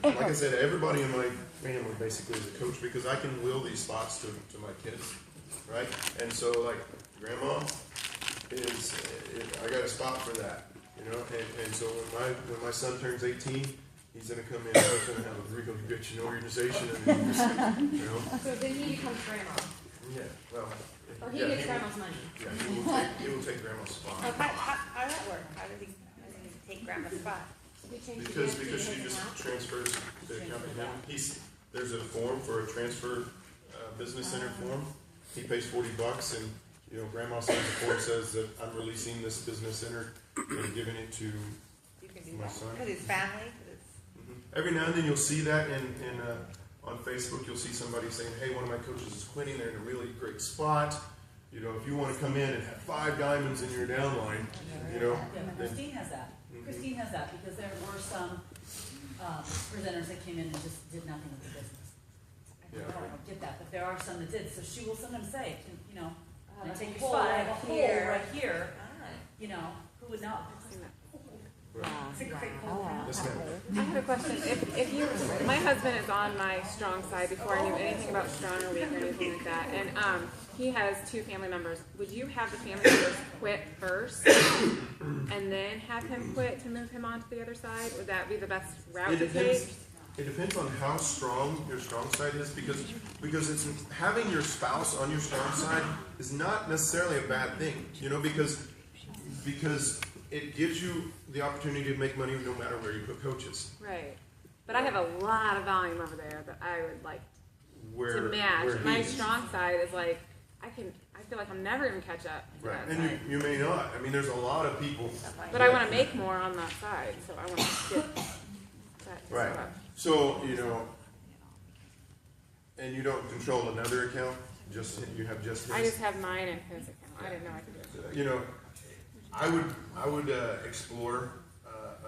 like I said, everybody in my family basically is a coach because I can will these spots to my kids, right? And so like grandma is, I got a spot for that, you know. And so when my son turns 18, he's gonna come in. He's gonna have a really rich organization, and just, you know. So then he becomes grandma. Yeah. Well. Or he gets grandma's money. Yeah, he will take grandma's spot. How does that work? How does he take grandma's spot? Because she just transfers the account to him. There's a form for a transfer business center form. He pays $40, and you know, grandma signs the form says that I'm releasing this business center and giving it to my son. Because it's family. Every now and then you'll see that on Facebook. You'll see somebody saying, "Hey, one of my coaches is quitting. They're in a really great spot. You know, if you want to come in and have 5 diamonds in your downline, you know." Yeah, Christine has that. Christine has that because there were some presenters that came in and just did nothing with the business. I don't get that, but there are some that did. So she will sometimes say, you know, take your spot. I have a hole right here. You know, who would not? It's a great hole. I have a question. If you, my husband is on my strong side before I knew anything about strong or weak or anything like that, and he has 2 family members. Would you have the family members quit first, and then have him quit to move him on to the other side? Would that be the best route to take? It depends on how strong your strong side is, because it's having your spouse on your strong side is not necessarily a bad thing, you know, because it gives you the opportunity to make money no matter where you put coaches. Right. But I have a lot of volume over there that I would like to match. My strong side is like, I feel like I'm never going to catch up. Right. And you may not. I mean, there's a lot of people. But I want to make more on that side, so I want to get that. Right. So, you know, and you don't control another account, you have just his. I just have mine in his account. I didn't know I could do it. You know, I would explore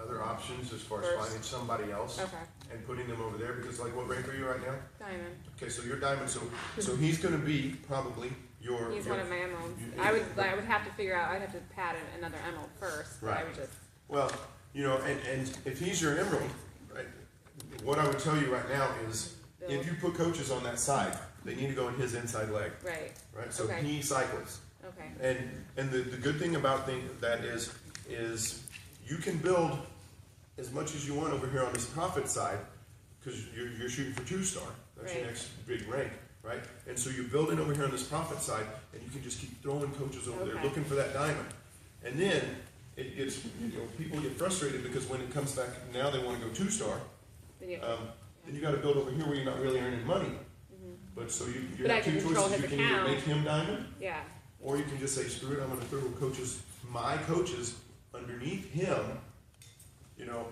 other options as far as finding somebody else and putting them over there, because like, what rank are you right now? Diamond. Okay, so you're diamond. So he's going to be probably your. He's one of my emeralds. I would have to figure out. I'd have to pad another emerald first. Right. I would just. Well, you know, and if he's your emerald, right? What I would tell you right now is, if you put coaches on that side, they need to go in his inside leg. Right. Right. So he cycles. Okay. And the good thing about that is you can build as much as you want over here on this profit side, because you're shooting for 2-star. That's your next big rank, right? And so you're building over here on this profit side, and you can just keep throwing coaches over there looking for that diamond. And then it gets, you know, people get frustrated because when it comes back, now they want to go 2-star. Then you got to build over here where you're not really earning money. But so you have 2 choices. You can either make him diamond. Yeah. Or you can just say, screw it, I'm going to throw my coaches underneath him, you know,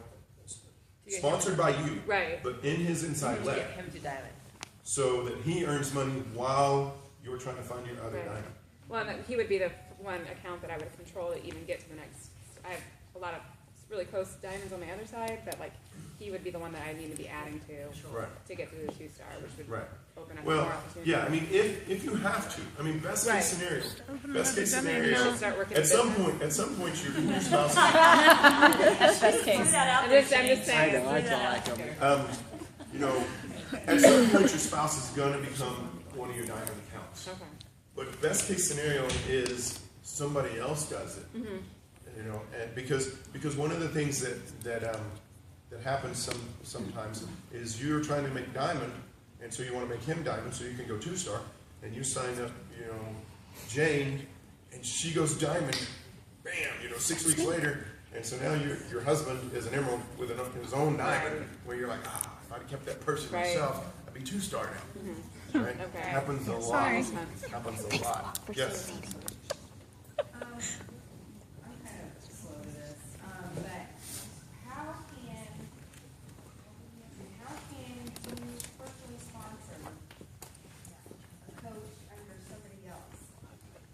sponsored by you, but in his inside leg. Get him to diamond. So that he earns money while you're trying to find your other diamond. Well, he would be the one account that I would control to even get to the next. I have a lot of really close diamonds on the other side, but like he would be the one that I need to be adding to get to the 2-star, which would open up more opportunities. Yeah, I mean, if you have to, I mean, best case scenario, at some point your spouse. That's best case. I'm just saying. You know, at some point your spouse is going to become one of your diamond accounts. Okay. But best case scenario is somebody else does it. You know, and because one of the things that happens sometimes is you're trying to make diamond, and so you want to make him diamond so you can go 2-star, and you sign up, you know, Jane, and she goes diamond, bam, you know, 6 weeks later, and so now your husband is an emerald with his own diamond, where you're like, if I'd kept that person myself, I'd be 2-star now. Right? It happens a lot. Happens a lot. Yes.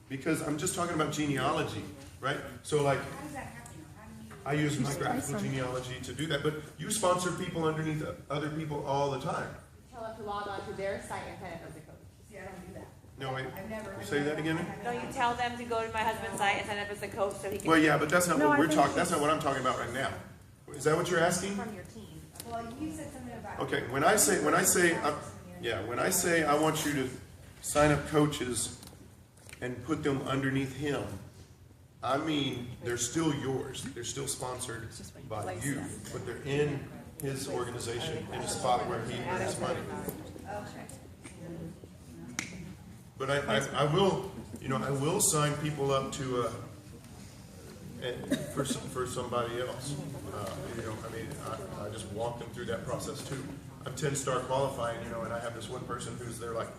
Because I'm just talking about genealogy, right? So like, how does that happen? I use my graphical genealogy to do that, but you sponsor people underneath other people all the time. Tell them to log on to their site and sign up as a coach. See, I don't do that. No, wait. Say that again? Don't you tell them to go to my husband's site and sign up as a coach so he can... Well, yeah, but that's not what we're talking. That's not what I'm talking about right now. Is that what you're asking? From your team. Well, you said something about. Okay, when I say, I want you to sign up coaches and put them underneath him, I mean, they're still yours. They're still sponsored by you, but they're in his organization in a spot where he earns money. Okay. But I will, I will sign people up to, for somebody else. I just walk them through that process too. I'm 10-star qualifying, and I have this one person who's, they're like,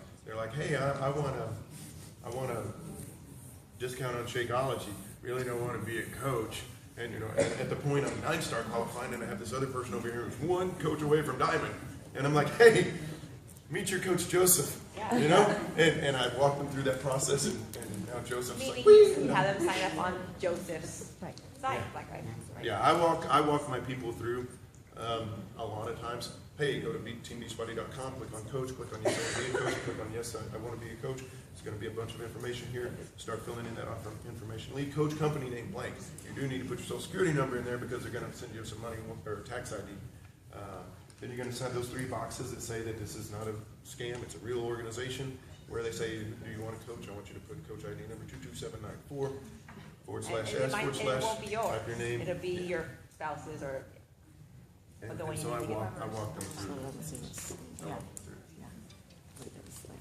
hey, I want a discount on Shakeology. Really don't want to be a coach. And, at the point I'm 9-star qualifying, and I have this other person over here who's one coach away from Diamond. And I'm like, hey, meet your coach Joseph, and I walk them through that process, and now Joseph's like, Meaning you have them sign up on Joseph's site, like right? yeah, I walk my people through a lot of times. Hey, go to teambeachbody.com, click on coach, click on yes, I want to be a coach, click on yes, I want to be a coach. It's going to be a bunch of information here. Start filling in that information. Leave coach company name blank. You do need to put your social security number in there because they're going to send you some money or tax ID. Then you're going to sign those 3 boxes that say that this is not a scam, it's a real organization, where they say, do you want a coach? I want you to put coach ID number 22794 /S/ It won't be yours. type your name. It'll be your spouse's or the one you so need to give I them. walk them through.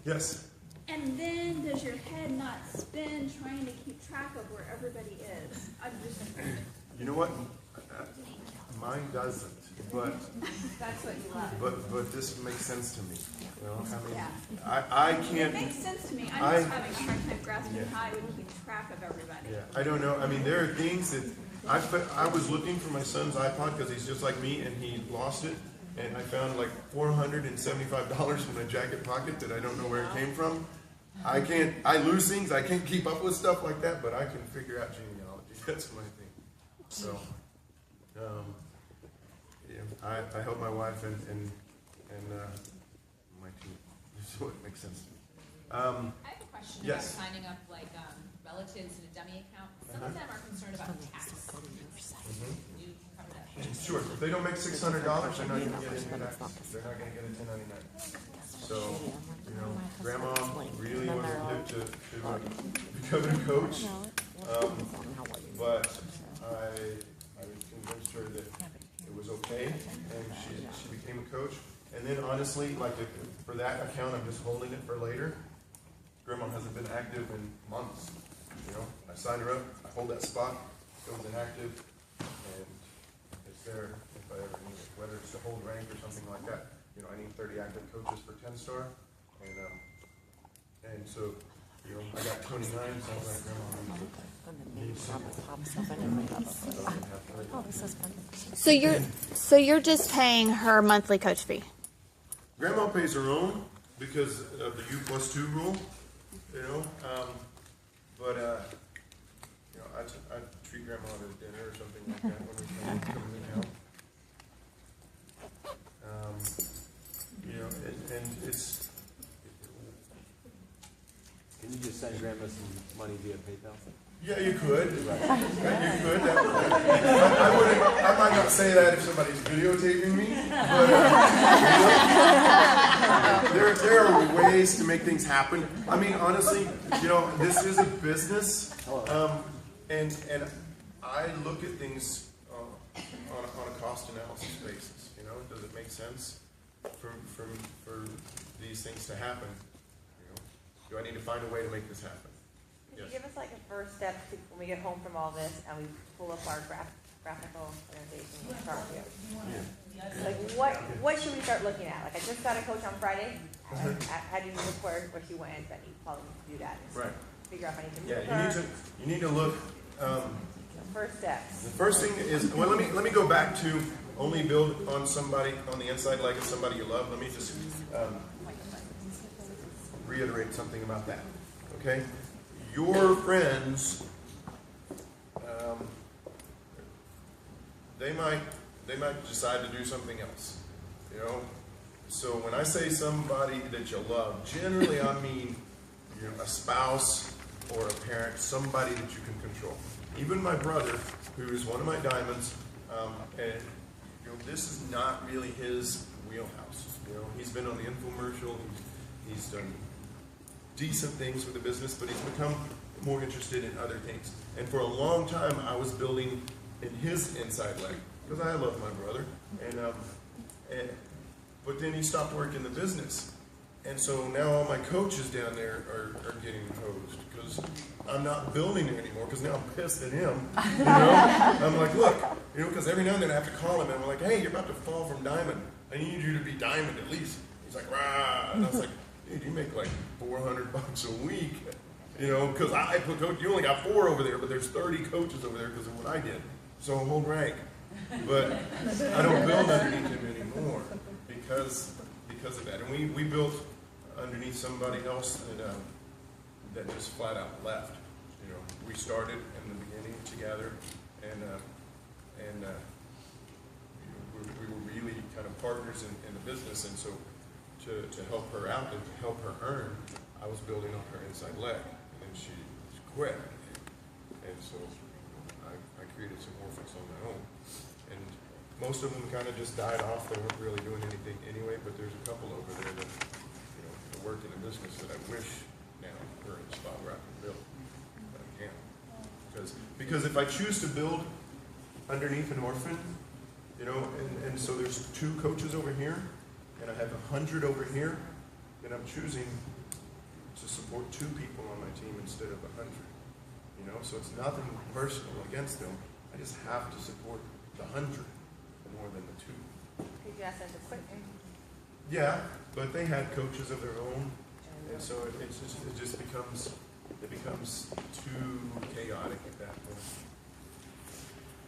Yes. And then does your head not spin trying to keep track of where everybody is? I'm just. You know what? Mine doesn't, but That's what you love. but this makes sense to me. I can't. It makes sense to me. I'm I- just having a hard time grasping how to keep track of everybody. Yeah, I don't know. I mean, there are things that I was looking for my son's iPod because he's just like me and he lost it, and I found like $475 in my jacket pocket that I don't know where it came from. I lose things. I can't keep up with stuff like that, but I can figure out genealogy. That's my thing. So, I help my wife and my team. So it makes sense to me. I have a question Yes. about signing up like relatives in a dummy account. Some of them are concerned about tax. You can cover that. Sure. If they don't make $600, they're not going to get any tax. They're not going to get a 1099. So, Grandma really wasn't hip to becoming a coach, but I convinced her that it was okay, and she became a coach. And then honestly, for that account, I'm just holding it for later. Grandma hasn't been active in months. I signed her up, I hold that spot, goes inactive, and it's there if I ever need it. Whether it's to hold rank or something like that. I need 30 active coaches for 10-star, and so I got 29. Sounds like Grandma needs So you're just paying her monthly coach fee. Grandma pays her own because of the U+2 rule, but I treat Grandma to dinner or something like that when we come in town. And it's. Can you just send Grandma some money via PayPal? Yeah, you could. You could. I might not say that if somebody's videotaping me, but there are ways to make things happen. I mean, honestly, this is a business, and I look at things on a cost analysis basis. Does it make sense for these things to happen? Do I need to find a way to make this happen? Could you give us like a first step when we get home from all this and we pull up our graphical presentation and start with you? Like what should we start looking at? Like I just got a coach on Friday. How do you look where she went? Then you probably need to do that. Right. Figure out if I need to Yeah, move her. you need to look. First steps. The first thing is, well, let me go back to only build on somebody on the inside like it's somebody you love. Let me just reiterate something about that. Okay, your friends, they might decide to do something else. So when I say somebody that you love, generally I mean a spouse or a parent, somebody that you can control. Even my brother, who is one of my diamonds, and this is not really his wheelhouse. You know, he's been on the infomercial. He's done decent things with the business, but he's become more interested in other things. And for a long time, I was building in his inside leg because I love my brother. But then he stopped working the business. And so now all my coaches down there are getting hosed because I'm not building it anymore because now I'm pissed at him. You know? I'm like, look, you know, because every now and then I have to call him and I'm like, hey, you're about to fall from diamond. I need you to be diamond at least. He's like, rah. And I was like, dude, you make like $400 a week. You know, because I put coach, you only got 4 over there, but there's 30 coaches over there because of what I did. So hold rank. But I don't build underneath him anymore because of that. And we built underneath somebody else that just flat out left. You know, we started in the beginning together, and we were really kind of partners in the business. And so to help her out and to help her earn, I was building on her inside leg, and then she quit. And so I created some orphans on my own. And most of them kind of just died off. They weren't really doing anything anyway, but there's a couple over there that, you know, work in the business that I wish now were in a spot where I can build. But I can't. Because if I choose to build underneath an orphan, you know, and so there's 2 coaches over here, and I have 100 over here, then I'm choosing to support 2 people on my team instead of 100. You know, so it's nothing personal against them. I just have to support the 100 more than the 2. Could you ask them to quit? Yeah, but they had coaches of their own, and so it just becomes too chaotic at that point.